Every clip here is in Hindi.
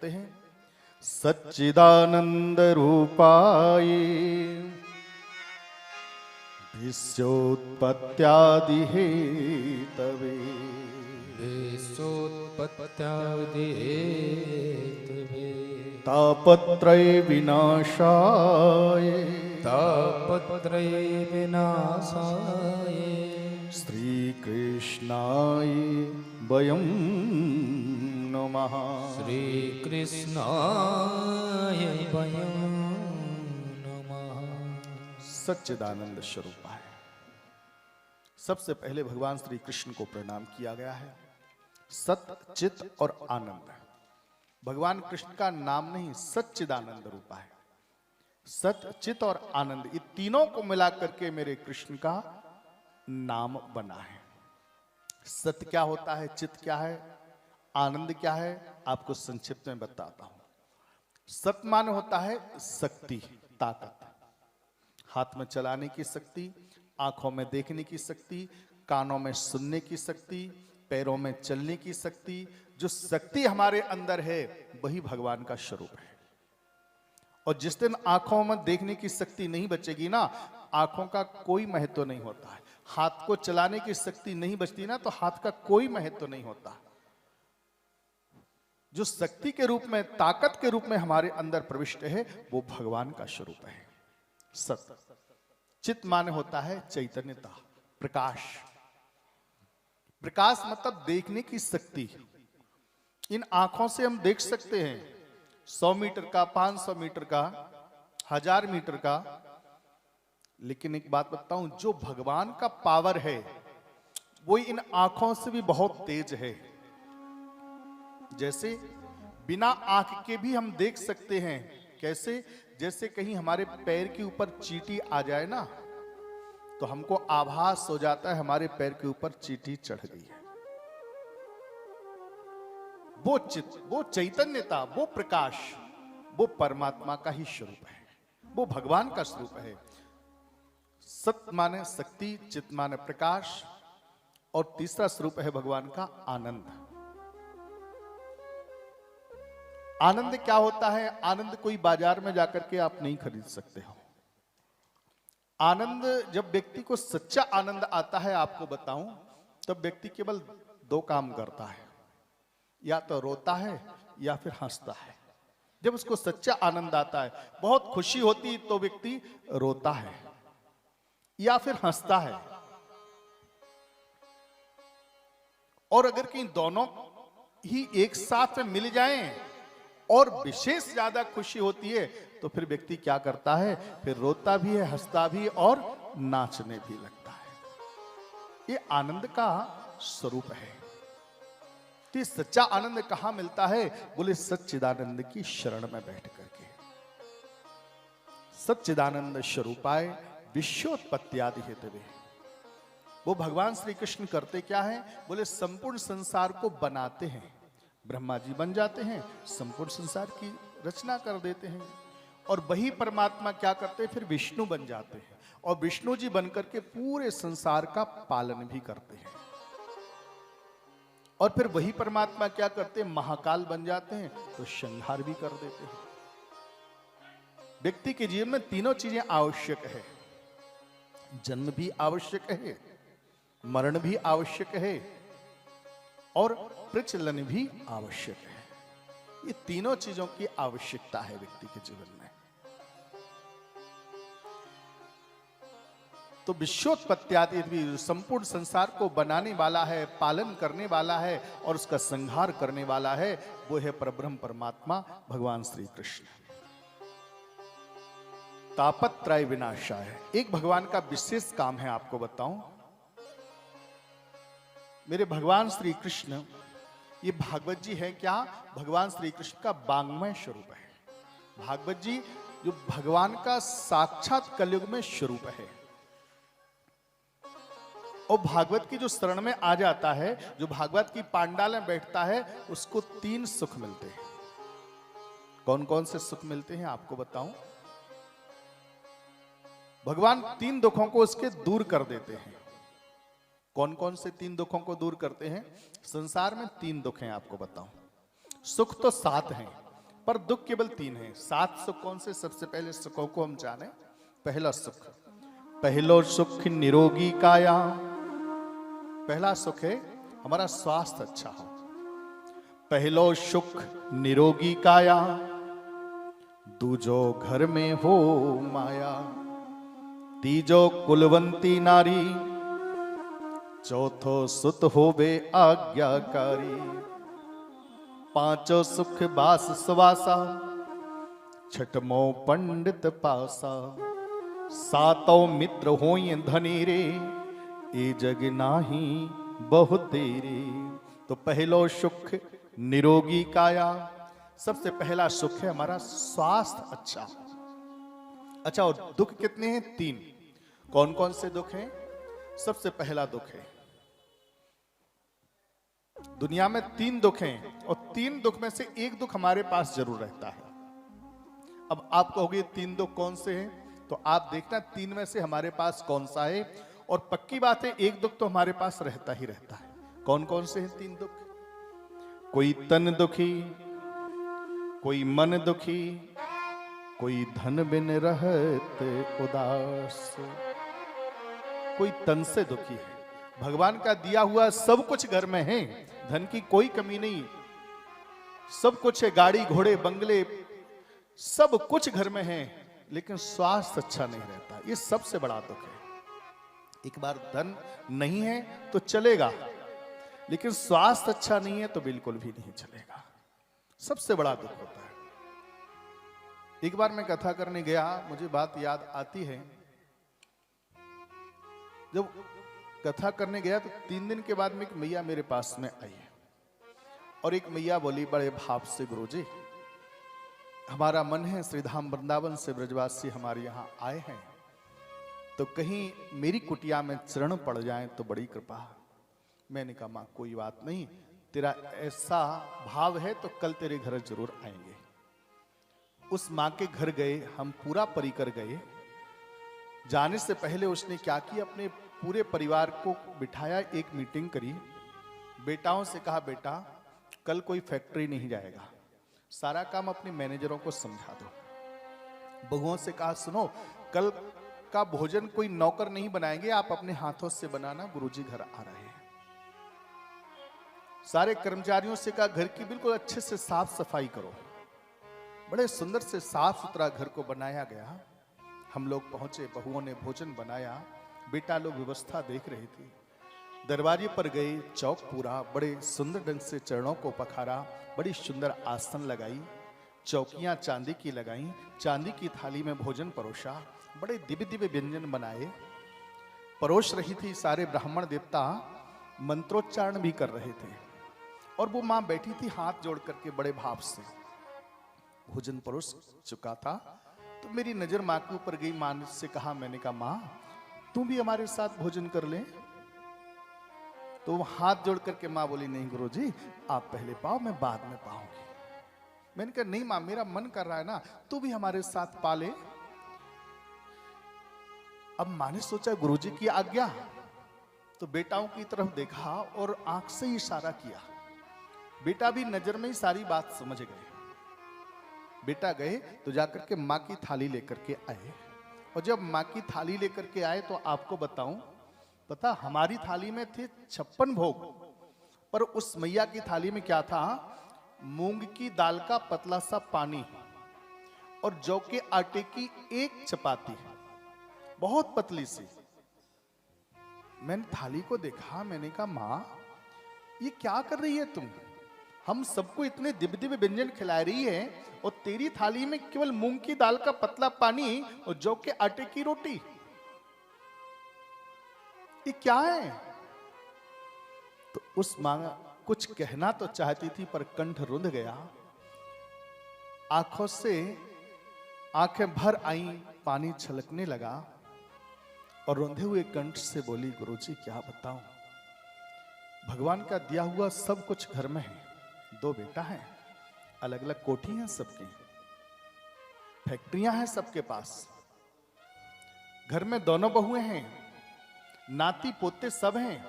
कहते हैं, सच्चिदानंद रूपाय विश्वोत्पत्त्यादि हेतवे तापत्रय विनाशाय श्री कृष्णाय वयं नमः। श्री कृष्णाय वयं नमः। सच्चिदानंद स्वरूप है। सबसे पहले भगवान श्री कृष्ण को प्रणाम किया गया है। सत, चित और आनंद, भगवान कृष्ण का नाम नहीं सच्चिदानंद रूपा है। सत, चित और आनंद, ये तीनों को मिलाकर के मेरे कृष्ण का नाम बना है। सत्य क्या होता है, चित क्या है, आनंद क्या है, आपको संक्षिप्त में बताता हूं। सत्य माने होता है शक्ति, ताकत, हाथ में चलाने की शक्ति, आंखों में देखने की शक्ति, कानों में सुनने की शक्ति, पैरों में चलने की शक्ति। जो शक्ति हमारे अंदर है वही भगवान का स्वरूप है। और जिस दिन आंखों में देखने की शक्ति नहीं बचेगी ना, आंखों का कोई महत्व नहीं होता है। हाथ को चलाने की शक्ति नहीं बचती ना, तो हाथ का कोई महत्व नहीं होता। जो शक्ति के रूप में, ताकत के रूप में हमारे अंदर प्रविष्ट है, वो भगवान का स्वरूप है सत्य। चित माने होता है चैतन्यता, प्रकाश। प्रकाश मतलब देखने की शक्ति। इन आंखों से हम देख सकते हैं 100 मीटर का, 500 मीटर का, 1000 मीटर का। लेकिन एक बात बताऊं, जो भगवान का पावर है वो इन आंखों से भी बहुत तेज है। जैसे बिना आंख के भी हम देख सकते हैं। कैसे? जैसे कहीं हमारे पैर के ऊपर चींटी आ जाए ना, तो हमको आभास हो जाता है हमारे पैर के ऊपर चींटी चढ़ गई है। वो चित, वो चैतन्यता, वो प्रकाश, वो परमात्मा का ही स्वरूप है, वो भगवान का स्वरूप है। सत्य माने शक्ति, चित माने प्रकाश, और तीसरा स्वरूप है भगवान का आनंद। आनंद क्या होता है? आनंद कोई बाजार में जाकर के आप नहीं खरीद सकते हो। आनंद, जब व्यक्ति को सच्चा आनंद आता है, आपको बताऊं, तब व्यक्ति केवल 2 काम करता है, या तो रोता है या फिर हंसता है। जब उसको सच्चा आनंद आता है, बहुत खुशी होती, तो व्यक्ति रोता है या फिर हंसता है। और अगर कहीं दोनों ही एक साथ में मिल जाएं और विशेष ज्यादा खुशी होती है, तो फिर व्यक्ति क्या करता है? फिर रोता भी है, हंसता भी और नाचने भी लगता है। ये आनंद का स्वरूप है। तो सच्चा आनंद कहां मिलता है? बोले सच्चिदानंद की शरण में बैठ करके। सच्चिदानंद स्वरूपाय विश्वोत्पत्त्यादि हेतवे। वो भगवान श्री कृष्ण करते क्या है? बोले संपूर्ण संसार को बनाते हैं। ब्रह्मा जी बन जाते हैं, संपूर्ण संसार की रचना कर देते हैं। और वही परमात्मा क्या करते हैं? फिर विष्णु बन जाते हैं, और विष्णु जी बनकर के पूरे संसार का पालन भी करते हैं। और फिर वही परमात्मा क्या करते हैं? महाकाल बन जाते हैं, तो संहार भी कर देते हैं। व्यक्ति के जीवन में तीनों चीजें आवश्यक है। जन्म भी आवश्यक है, मरण भी आवश्यक है, और प्रचलन भी आवश्यक है। ये तीनों चीजों की आवश्यकता है व्यक्ति के जीवन में। तो विश्वोत्पत्त्यादि, संपूर्ण संसार को बनाने वाला है, पालन करने वाला है और उसका संहार करने वाला है, वो है परब्रह्म परमात्मा भगवान श्री कृष्ण। तापत्रय विनाशाय, एक भगवान का विशेष काम है, आपको बताऊं। मेरे भगवान श्री कृष्ण, ये भागवत जी है क्या? भगवान श्री कृष्ण का वाङ्मय स्वरूप है। भागवत जी जो भगवान का साक्षात कलयुग में स्वरूप है। और भागवत की जो शरण में आ जाता है, जो भागवत की पांडाल में बैठता है, उसको 3 सुख मिलते हैं। कौन कौन से सुख मिलते हैं आपको बताऊं? भगवान 3 दुखों को उसके दूर कर देते हैं। कौन कौन से 3 दुखों को दूर करते हैं? संसार में 3 दुख हैं, आपको बताऊं। सुख तो 7 हैं, पर दुख केवल 3 हैं। 7 सुख कौन से? सबसे पहले सुखों को हम जाने। पहला सुख, पहलो सुख निरोगी काया। पहला सुख है हमारा स्वास्थ्य अच्छा हो। पहलो सुख निरोगी काया, दूजो घर में हो माया, तीजो कुलवंती नारी, चौथो सुत होवे आज्ञाकारी, पांचो सुख बास सुवासा, छठमो पंडित पासा, सातों मित्र होई धनी रे, ए जग नाही बहुत तेरे। तो पहलो सुख निरोगी काया, सबसे पहला सुख है हमारा स्वास्थ्य अच्छा। अच्छा, और दुख कितने हैं? 3। कौन कौन से दुख हैं? सबसे पहला दुख है, दुनिया में 3 दुख हैं और 3 दुख में से एक दुख हमारे पास जरूर रहता है। अब आप कहोगे 3 दुख कौन से हैं? तो आप देखना 3 में से हमारे पास कौन सा है। और पक्की बात है एक दुख तो हमारे पास रहता ही रहता है। कौन कौन से हैं 3 दुख? कोई तन दुखी, कोई मन दुखी, कोई धन बिन रहत उदास। कोई तन से दुखी है, भगवान का दिया हुआ सब कुछ घर में है, धन की कोई कमी नहीं, सब कुछ है, गाड़ी घोड़े बंगले सब कुछ घर में है, लेकिन स्वास्थ्य अच्छा नहीं रहता। ये सबसे बड़ा दुख है। एक बार धन नहीं है तो चलेगा, लेकिन स्वास्थ्य अच्छा नहीं है तो बिल्कुल भी नहीं चलेगा। सबसे बड़ा दुख होता है। एक बार मैं कथा करने गया, मुझे बात याद आती है, जब कथा करने गया तो 3 दिन के बाद में एक मैया मेरे पास में आई है और एक मैया बोली बड़े भाव से, गुरुजी हमारा मन है श्रीधाम वृंदावन से ब्रजवासी हमारे यहाँ आए हैं, तो कहीं मेरी कुटिया में चरण पड़ जाए तो बड़ी कृपा। मैंने कहा माँ कोई बात नहीं, तेरा ऐसा भाव है तो कल तेरे घर जरूर आएंगे। उस माँ के घर गए, हम पूरा परिकर गए। जाने से पहले उसने क्या किया, अपने पूरे परिवार को बिठाया, एक मीटिंग करी। बेटाओं से कहा बेटा कल कोई फैक्ट्री नहीं जाएगा, सारा काम अपने मैनेजरों को समझा दो। बहुओं से कहा सुनो कल का भोजन कोई नौकर नहीं बनाएंगे, आप अपने हाथों से बनाना, गुरुजी घर आ रहे हैं। सारे कर्मचारियों से कहा घर की बिल्कुल अच्छे से साफ सफाई करो। बड़े सुंदर से साफ सुथरा घर को बनाया गया। हम लोग पहुंचे, बहुओं ने भोजन बनाया, बेटा लोग व्यवस्था देख रहे थे। दरवाजे पर गए, चौक पूरा बड़े सुंदर ढंग से चरणों को पखारा, बड़ी सुंदर आसन लगाई, चौकियां चांदी की लगाई, चांदी की थाली में भोजन परोसा, बड़े दिव्य दिव्य व्यंजन बनाए, परोस रही थी। सारे ब्राह्मण देवता मंत्रोच्चारण भी कर रहे थे और वो मां बैठी थी हाथ जोड़ करके बड़े भाव से। भोजन परोस चुका था तो मेरी नजर मां के ऊपर गई। मां से कहा, मैंने कहा मां तू भी हमारे साथ भोजन कर ले। तो वो हाथ जोड़ करके मां बोली, नहीं गुरुजी आप पहले पाओ, मैं बाद में पाऊंगी। मैंने कहा नहीं मां मेरा मन कर रहा है ना, तू भी हमारे साथ पा ले। अब मां ने सोचा गुरुजी की आज्ञा, तो बेटाओं की तरफ देखा और आंख से इशारा किया। बेटा भी नजर में ही सारी बात समझ गए। बेटा गए तो जाकर के मां की थाली लेकर के आए, और जब मां की थाली लेकर के आए तो आपको बताऊं, पता हमारी थाली में थे 56 भोग, पर उस मैया की थाली में क्या था, मूंग की दाल का पतला सा पानी और जौ के आटे की एक चपाती, बहुत पतली सी। मैंने थाली को देखा, मैंने कहा मां ये क्या कर रही है तुम, हम सबको इतने दिव्य दिव्य व्यंजन खिला रही है और तेरी थाली में केवल मूंग की दाल का पतला पानी और जौ के आटे की रोटी, ये क्या है। तो उस मां कुछ कहना तो चाहती थी पर कंठ रुंध गया, आंखों से आंखें भर आई, पानी छलकने लगा और रुंधे हुए कंठ से बोली, गुरुजी क्या बताऊं, भगवान का दिया हुआ सब कुछ घर में है, 2 बेटा हैं, अलग अलग कोठी हैं सबकी, फैक्ट्रियां हैं सबके पास, घर में दोनों बहुएं हैं, नाती पोते सब हैं,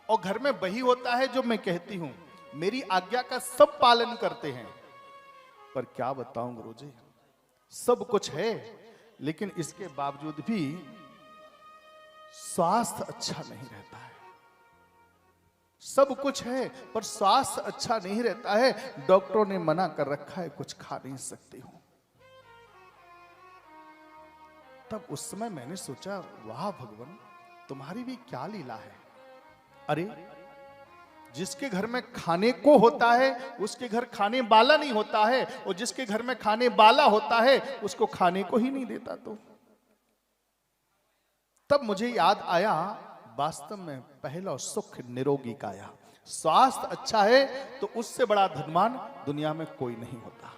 और घर में वही होता है जो मैं कहती हूं, मेरी आज्ञा का सब पालन करते हैं, पर क्या बताऊं गुरुजी, सब कुछ है लेकिन इसके बावजूद भी स्वास्थ्य अच्छा नहीं रहता है। सब कुछ है पर स्वास्थ्य अच्छा नहीं रहता है। डॉक्टरों ने मना कर रखा है, कुछ खा नहीं सकती हूं। तब उस समय मैंने सोचा, वाह भगवान, तुम्हारी भी क्या लीला है। अरे जिसके घर में खाने को होता है उसके घर खाने वाला नहीं होता है, और जिसके घर में खाने वाला होता है उसको खाने को ही नहीं देता। तो तब मुझे याद आया, वास्तव में पहला सुख निरोगी काया। स्वास्थ्य अच्छा है तो उससे बड़ा धनवान दुनिया में कोई नहीं होता।